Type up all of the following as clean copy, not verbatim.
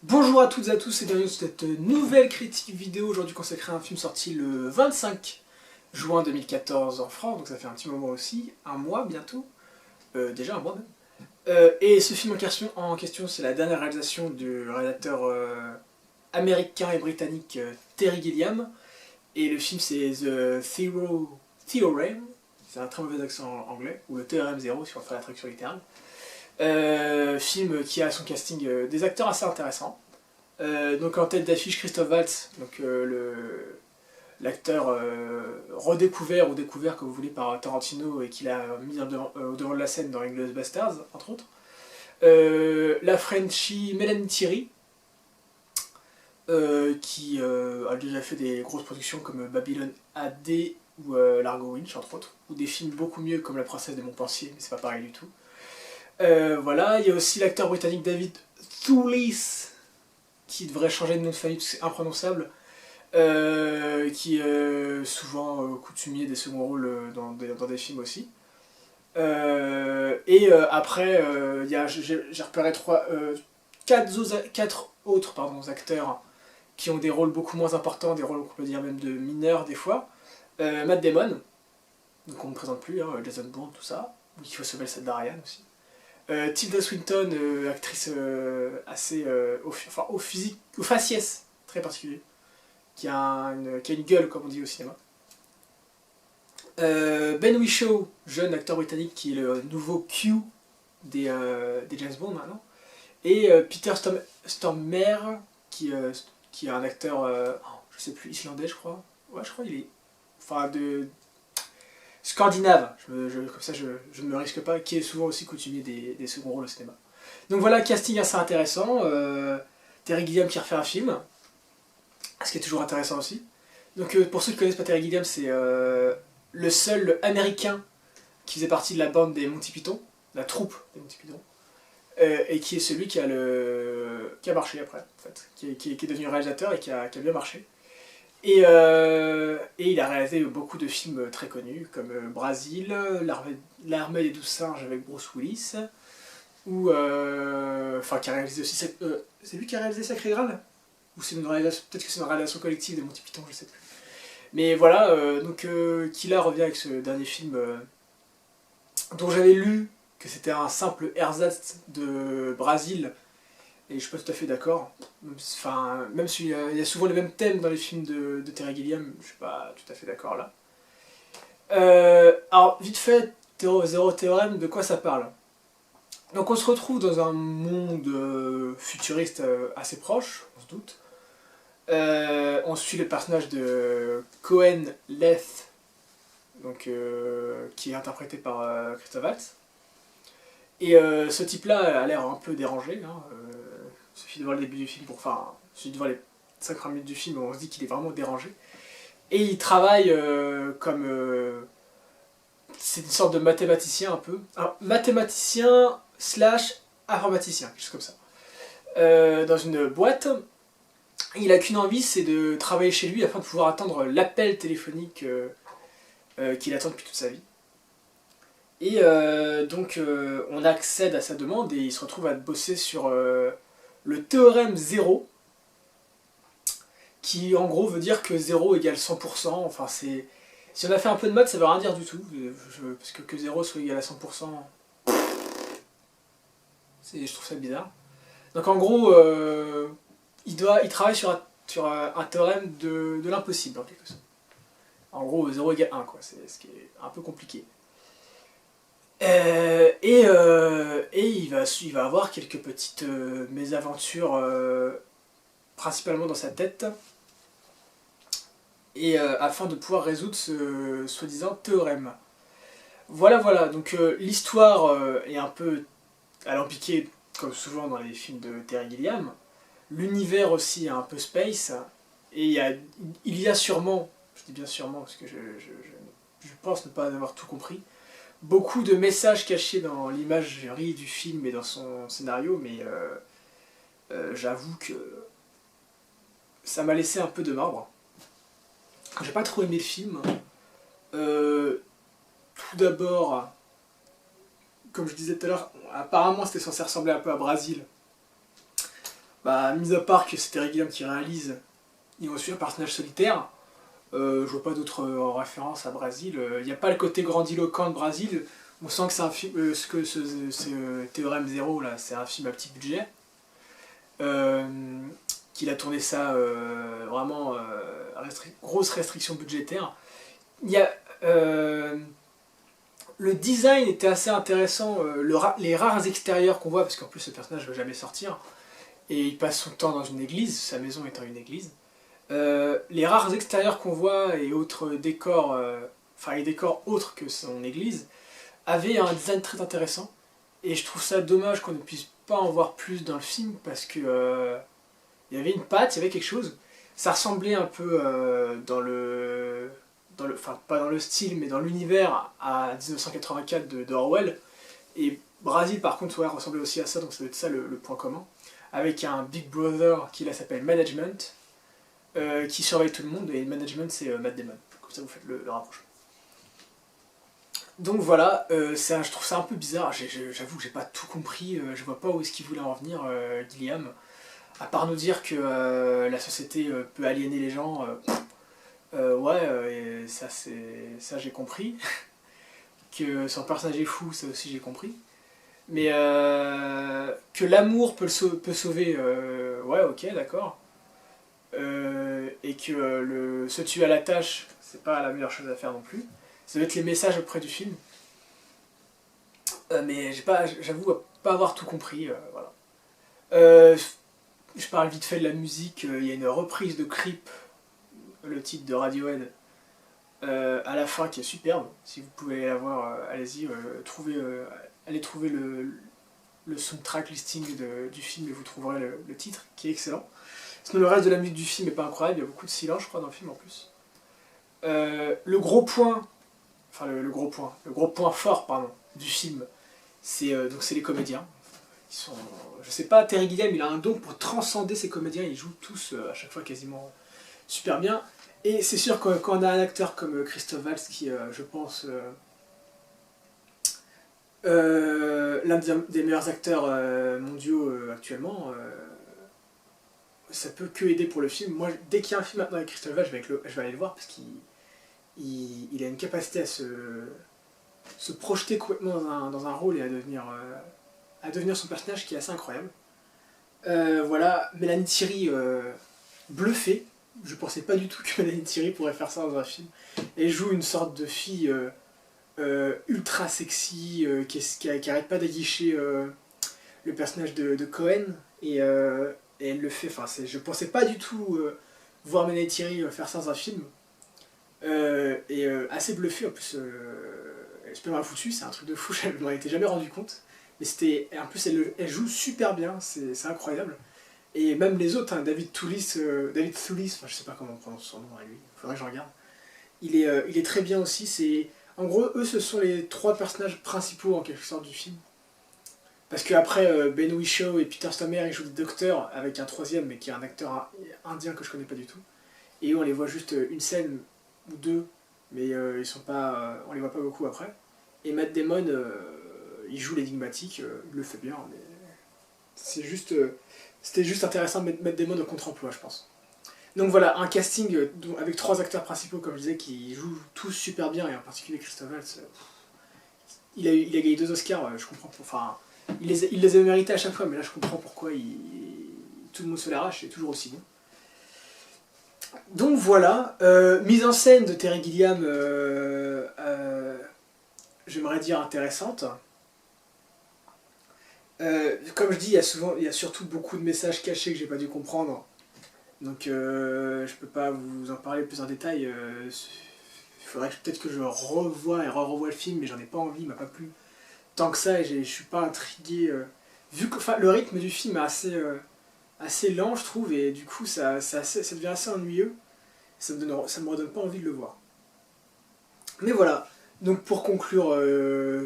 Bonjour à toutes et à tous et bienvenue sur cette nouvelle critique vidéo aujourd'hui consacrée à un film sorti le 25 juin 2014 en France, donc ça fait un petit moment aussi, un mois bientôt, déjà un mois même. Et ce film en question c'est la dernière réalisation du réalisateur américain et britannique Terry Gilliam, et le film c'est Theorem, c'est un très mauvais accent anglais, ou le Théorème 0 si on fait la traduction littérale. Film qui a à son casting des acteurs assez intéressants. Donc en tête d'affiche Christophe Waltz, donc l'acteur redécouvert ou découvert comme vous voulez par Tarantino et qu'il a mis au devant de la scène dans Inglourious Basterds entre autres. La Frenchie Mélanie Thierry, qui a déjà fait des grosses productions comme Babylone AD ou Largo Winch entre autres, ou des films beaucoup mieux comme La Princesse de Montpensier, mais c'est pas pareil du tout. Voilà, il y a aussi l'acteur britannique David Thewlis, qui devrait changer de nom de famille parce que c'est imprononçable, qui est souvent coutumier des seconds rôles dans des films aussi. Après, j'ai repéré quatre autres acteurs qui ont des rôles beaucoup moins importants, des rôles qu'on peut dire même de mineurs des fois. Matt Damon, donc on ne me présente plus, hein, Jason Bourne, tout ça, ou qui faut sauver le set d'Ariane aussi. Tilda Swinton, actrice assez au physique, au faciès très particulier, qui a une gueule comme on dit au cinéma. Ben Whishaw, jeune acteur britannique qui est le nouveau Q des James Bond maintenant. Et Peter Stormare, qui est un acteur, je sais plus, islandais je crois. Ouais, je crois qu'il est. Enfin, de scandinave, comme ça je ne me risque pas, qui est souvent aussi coutumier des seconds rôles au cinéma. Donc voilà, casting assez intéressant, Terry Gilliam qui refait un film, ce qui est toujours intéressant aussi. Donc pour ceux qui ne connaissent pas Terry Gilliam, c'est le seul américain qui faisait partie de la bande des Monty Python, la troupe des Monty Python, et qui est celui qui a marché après, en fait, qui est devenu réalisateur et qui a bien marché. Et il a réalisé beaucoup de films très connus, comme Brasil, L'armée des 12 singes avec Bruce Willis, ou qui a réalisé aussi... c'est lui qui a réalisé Sacré Graal? Ou c'est une réalisation... Peut-être que c'est une réalisation collective de Monty Python, je sais plus. Mais voilà, Killa revient avec ce dernier film dont j'avais lu que c'était un simple ersatz de Brasil, et je suis pas tout à fait d'accord. Enfin, même s'il y a souvent les mêmes thèmes dans les films de Terry Gilliam, je suis pas tout à fait d'accord là. Alors, vite fait, Zéro Théorème, de quoi ça parle? Donc on se retrouve dans un monde futuriste assez proche, on se doute. On suit le personnage de Cohen Leth, donc, qui est interprété par Christophe Waltz. Et ce type-là a l'air un peu dérangé, hein, il suffit de voir le début du film il suffit de voir les 5 premières minutes du film où on se dit qu'il est vraiment dérangé. Et il travaille c'est une sorte de mathématicien un peu. Alors, mathématicien slash informaticien, quelque chose comme ça. Dans une boîte, il a qu'une envie, c'est de travailler chez lui afin de pouvoir attendre l'appel téléphonique qu'il attend depuis toute sa vie. Et donc on accède à sa demande et il se retrouve à bosser sur le théorème 0, qui en gros veut dire que 0 égale 100%, enfin c'est... Si on a fait un peu de maths, ça veut rien dire du tout, parce que 0 soit égal à 100%, je trouve ça bizarre. Donc en gros, il travaille sur un théorème de l'impossible en quelque sorte. En gros, 0 égale 1, quoi, c'est ce qui est un peu compliqué. Et il va avoir quelques petites mésaventures, principalement dans sa tête, et afin de pouvoir résoudre ce soi-disant théorème. Voilà, donc l'histoire est un peu alambiquée, comme souvent dans les films de Terry Gilliam. L'univers aussi est un peu space, et il y a sûrement, je dis bien sûrement parce que je pense ne pas avoir tout compris, beaucoup de messages cachés dans l'imagerie du film et dans son scénario, mais j'avoue que ça m'a laissé un peu de marbre. J'ai pas trop aimé le film. Tout d'abord, comme je disais tout à l'heure, apparemment c'était censé ressembler un peu à Brasil. Bah, mis à part que c'est Terry Gilliam qui réalise, ils ont aussi un personnage solitaire. Je vois pas d'autres références à Brésil. Il n'y a pas le côté grandiloquent de Brésil. On sent que c'est un film, Théorème Zéro là, c'est un film à petit budget. Euh, qu'il a tourné ça vraiment grosse restriction budgétaire. Il y a le design était assez intéressant, les rares extérieurs qu'on voit, parce qu'en plus ce personnage ne va jamais sortir, et il passe son temps dans une église, sa maison étant une église. Les rares extérieurs qu'on voit et autres décors, enfin les décors autres que son église, avaient un design très intéressant. Et je trouve ça dommage qu'on ne puisse pas en voir plus dans le film parce que il y avait une patte, il y avait quelque chose. Ça ressemblait un peu enfin pas dans le style, mais dans l'univers à 1984 de Orwell. Et Brésil par contre ouais, ressemblait aussi à ça, donc ça doit être ça le point commun. Avec un Big Brother qui là s'appelle Management, qui surveille tout le monde, et Management c'est Matt Damon. Comme ça vous faites le rapprochement. Donc voilà, je trouve ça un peu bizarre, j'avoue que j'ai pas tout compris, je vois pas où est-ce qu'il voulait en venir, Gilliam. À part nous dire que la société peut aliéner les gens, ouais, et ça j'ai compris. Que son personnage est fou, ça aussi j'ai compris. Mais que l'amour peut sauver, ouais, ok, d'accord. Et que se tuer à la tâche, c'est pas la meilleure chose à faire non plus. Ça doit être les messages auprès du film. Mais j'avoue pas avoir tout compris, voilà. Je parle vite fait de la musique, il y a une reprise de Creep, le titre de Radiohead, à la fin qui est superbe. Si vous pouvez la voir, allez-y, allez trouver le soundtrack listing du film et vous trouverez le titre qui est excellent. Sinon le reste de la musique du film n'est pas incroyable, il y a beaucoup de silence je crois dans le film en plus. Le gros point, enfin le gros point fort pardon, du film, c'est les comédiens. Ils sont, je sais pas, Terry Gilliam il a un don pour transcender ses comédiens, ils jouent tous à chaque fois quasiment super bien. Et c'est sûr que quand on a un acteur comme Christophe Waltz qui, je pense, l'un des meilleurs acteurs mondiaux actuellement, ça peut que aider pour le film. Moi, dès qu'il y a un film maintenant avec Christophe Waltz, je vais aller le voir parce qu'il a une capacité à se projeter complètement dans un rôle et à devenir son personnage qui est assez incroyable. Voilà, Mélanie Thierry bluffée. Je pensais pas du tout que Mélanie Thierry pourrait faire ça dans un film. Elle joue une sorte de fille ultra sexy qui arrête pas d'aguicher le personnage de Cohen et elle le fait. Enfin, je pensais pas du tout voir Mélanie Thierry faire ça dans un film. Assez bluffée en plus. Elle est super mal foutue, c'est un truc de fou, je m'en étais jamais rendu compte. Mais en plus elle joue super bien, c'est incroyable. Et même les autres, hein, David Thewlis, enfin je sais pas comment on prononce son nom à lui, faudrait que je regarde. Il est très bien aussi, en gros eux ce sont les trois personnages principaux en quelque sorte du film. Parce qu'après Ben Whishaw et Peter Stormare ils jouent des docteurs avec un troisième mais qui est un acteur indien que je connais pas du tout. Et eux on les voit juste une scène ou deux, mais ils sont pas, on les voit pas beaucoup après. Et Matt Damon, il joue l'énigmatique, il le fait bien, mais c'était juste intéressant de mettre Damon au contre-emploi, je pense. Donc voilà, un casting avec trois acteurs principaux, comme je disais, qui jouent tous super bien, et en particulier Christophe Waltz. Il a gagné 2 Oscars, je comprends. Enfin, il les a mérités à chaque fois, mais là je comprends pourquoi tout le monde se l'arrache, il est toujours aussi bon. Donc voilà, mise en scène de Terry Gilliam, j'aimerais dire intéressante. Comme je dis, il y a surtout beaucoup de messages cachés que j'ai pas dû comprendre. Donc je peux pas vous en parler plus en détail. Il faudrait peut-être que je revoie et revoie le film, mais j'en ai pas envie, il m'a pas plu tant que ça et je suis pas intrigué. Vu que le rythme du film est assez lent, je trouve, et du coup ça devient assez ennuyeux. Ça me redonne pas envie de le voir. Mais voilà, donc pour conclure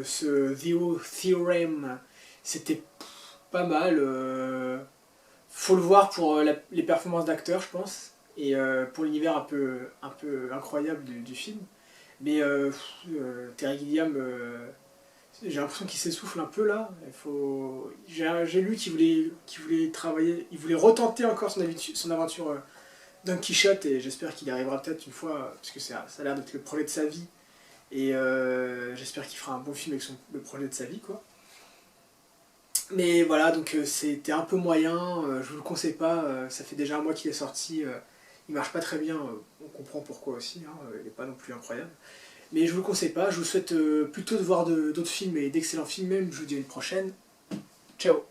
ce Theorem, c'était pas mal. Faut le voir pour les performances d'acteurs, je pense, et pour l'univers un peu incroyable du film. Mais Terry Gilliam, J'ai l'impression qu'il s'essouffle un peu là. J'ai lu qu'il voulait travailler, il voulait retenter encore son aventure Don Quichotte et j'espère qu'il y arrivera peut-être une fois parce que ça a l'air d'être le projet de sa vie et j'espère qu'il fera un bon film avec le projet de sa vie quoi. Mais voilà donc c'était un peu moyen, je vous le conseille pas, ça fait déjà un mois qu'il est sorti, il marche pas très bien, on comprend pourquoi aussi, hein, il est pas non plus incroyable. Mais je vous le conseille pas, je vous souhaite plutôt de voir d'autres films et d'excellents films même, je vous dis à une prochaine. Ciao.